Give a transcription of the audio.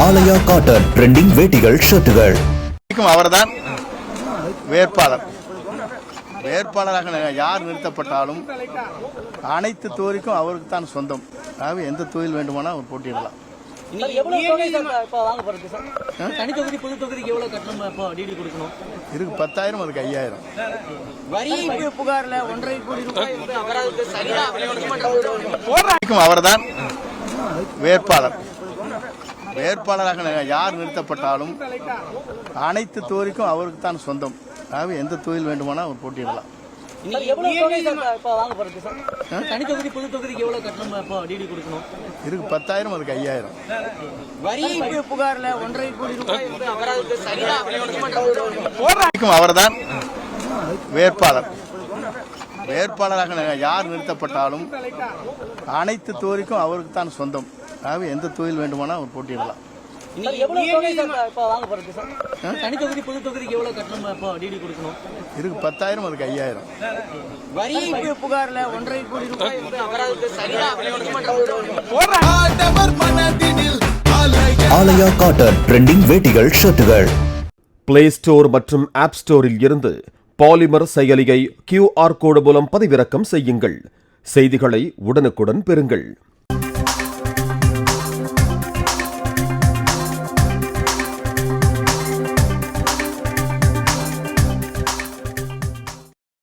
ஆலயா cotton trending வேட்டிகள் ஷர்ட்டுகள். அவர்தான் வேட்பாளர். வேட்பாளராக யார் நிறுத்தப்பட்டாலும் அனைத்து தொகுதிக்கும் அவருக்கு தான் சொந்தம். ஆகவே எந்த தொகுதியில் வேண்டுமானால் அவர் போட்டியிடலாம். இருக்கு 10,000, அதுக்கு 5,000. அவர்தான் வேட்பாளர். வேட்பாளராக யார் நிறுத்தப்பட்டாலும் அனைத்து தொகுதிக்கும் அவருக்கு தான் சொந்தம். ஆகவே எந்த தொகுதியில் வேண்டுமானால் அவர் போட்டியிடலாம். இருக்கு 10,000, அதுக்கு 5,000. அவர்தான் வேட்பாளர். வேட்பாளராக யார் நிறுத்தப்பட்டாலும் அனைத்து தொகுதிக்கும் அவருக்கு தான் சொந்தம். ஆகவே எந்த தொகுதியில் வேண்டுமானால் அவர் போட்டியிடலாம். இருக்கு 10,000, அதுக்கு 5,000. ஆலயா காட்டன் ட்ரெண்டிங் வேட்டிகள் ஷர்ட்டுகள். பிளே ஸ்டோர் மற்றும் ஆப் ஸ்டோரில் இருந்து பாலிமர் செயலியை QR கோடு மூலம் பதிவிறக்கம் செய்யுங்கள். செய்திகளை உடனுக்குடன் பெறுங்கள்.